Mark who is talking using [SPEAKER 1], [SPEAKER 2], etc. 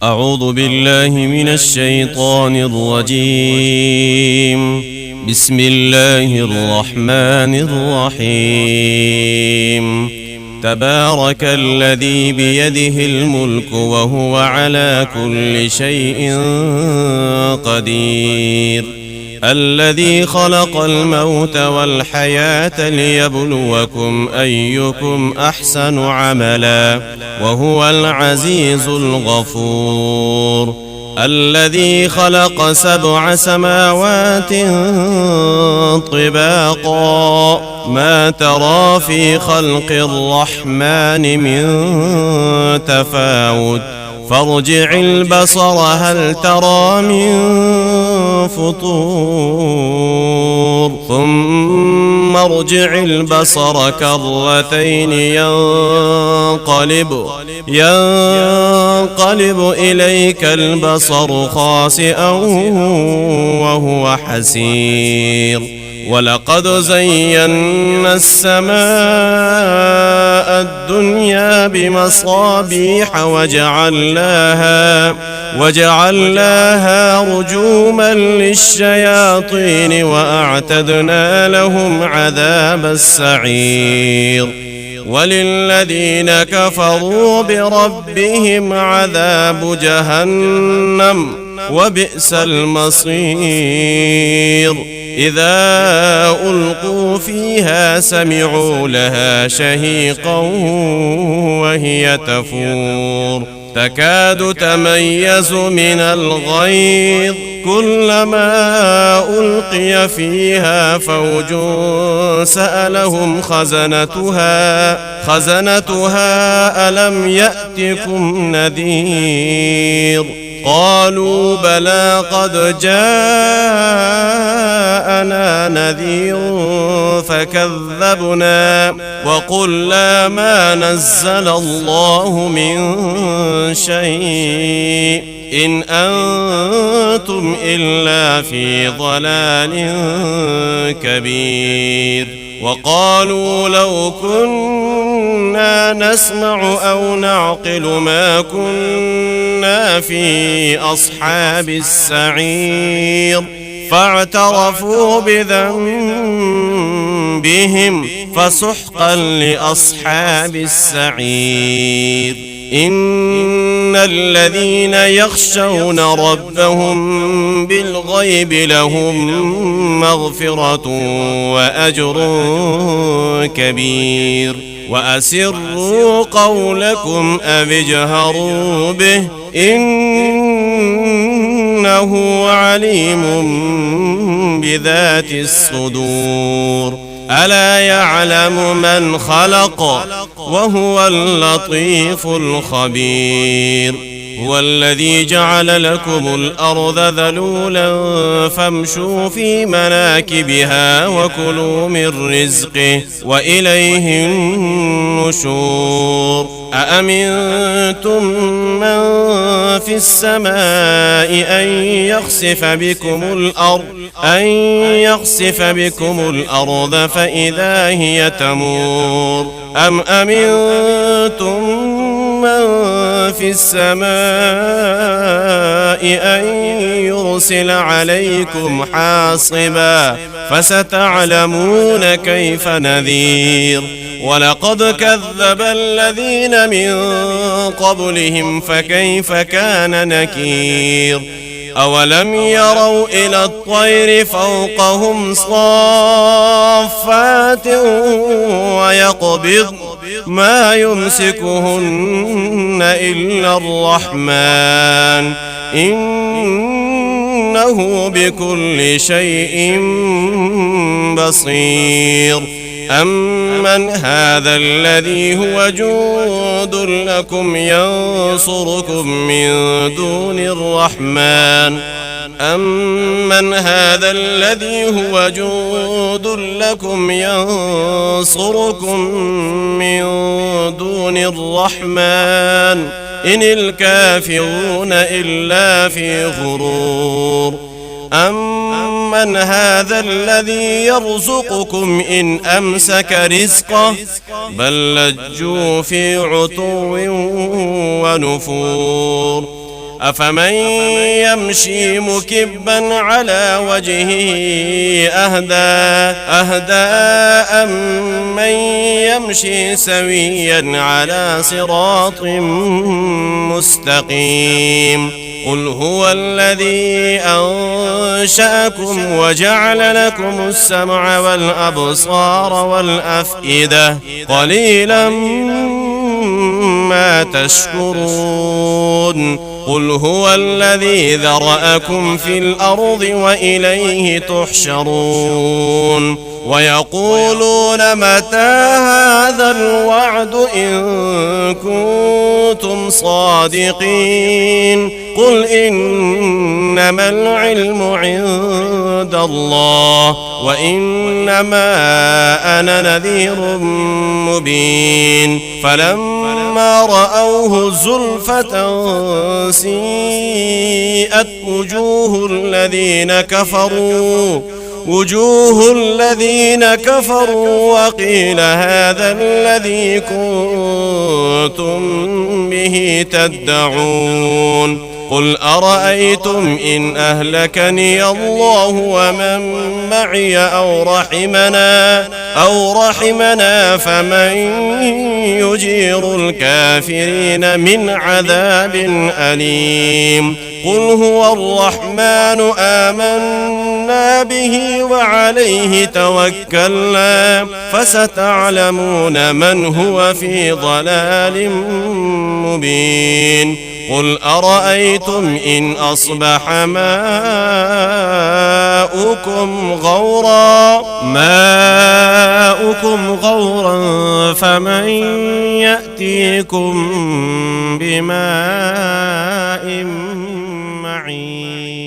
[SPEAKER 1] أعوذ بالله من الشيطان الرجيم. بسم الله الرحمن الرحيم. تبارك الذي بيده الملك وهو على كل شيء قدير. الذي خلق الموت والحياة ليبلوكم أيكم أحسن عملا وهو العزيز الغفور. الذي خلق 7 سماوات طباقا ما ترى في خلق الرحمن من تفاوت فارجع البصر هل ترى من فطور ثم ارجع البصر كرتين ينقلب إليك البصر خاسئا وهو حسير. ولقد زينا السماء الدنيا بمصابيح وجعلناها رجوما للشياطين وأعتدنا لهم عذاب السعير. وللذين كفروا بربهم عذاب جهنم وبئس المصير. إذا ألقوا فيها سمعوا لها شهيقا وهي تفور تكاد تميز من الغيظ كلما ألقي فيها فوج سألهم خزنتها ألم يأتكم نذير قالوا بلى قد جاءنا نذير فكذبنا وقلنا ما نزل الله من شيء إن أنتم إلا في ضلال كبير. وقالوا لو كنا نسمع أو نعقل ما كنا في أصحاب السعير فاعترفوا بذنبهم فسحقا لأصحاب السعير. إن الذين يخشون ربهم بالغيب لهم مغفرة وأجر كبير. وأسروا قولكم أو اجهروا به إنه عليم بذات الصدور. ألا يعلم من خلق وهو اللطيف الخبير. هو الذي جعل لكم الأرض ذلولا فامشوا في مناكبها وكلوا من رزقه وإليه النشور. أأمنتم من في السماء أن يخسف بكم الأرض فإذا هي تمور أم أمنتم من في السماء أن يرسل عليكم حاصبا فستعلمون كيف نذير. ولقد كذب الذين من قبلهم فكيف كان نكير. أولم يروا إلى الطير فوقهم صافات ويقبض ما يمسكهن إلا الرحمن إنه بكل شيء بصير. أمن هذا الذي هو جند لكم ينصركم من دون الرحمن أمن هذا الذي هو جند لكم ينصركم من دون الرحمن إن الكافرون إلا في غرور. أمن هذا الذي يرزقكم إن أمسك رزقه بل لجوا في عتو ونفور. أفمن يمشي مكبا على وجهه أهدى أمن يمشي سويا على صراط مستقيم قل هو الذي أنشأكم وجعل لكم السمع والأبصار والأفئدة قليلا ما تشكرون قل هو الذي ذرأكم في الأرض وإليه تحشرون ويقولون متى هذا الوعد إن كنتم صادقين قل إنما العلم عند الله وإنما أنا نذير مبين فلما رأوه زلفة سيئت وجوه الذين كفروا وقيل هذا الذي كنتم به تدعون قل أرأيتم إن أهلكني الله ومن معي أو رحمنا فمن يجير الكافرين من عذاب أليم قل هو الرحمن آمنا به وعليه توكلنا فستعلمون من هو في ضلال مبين قل أرأيتم إن أصبح ماؤكم غورا فمن يأتيكم بماء معين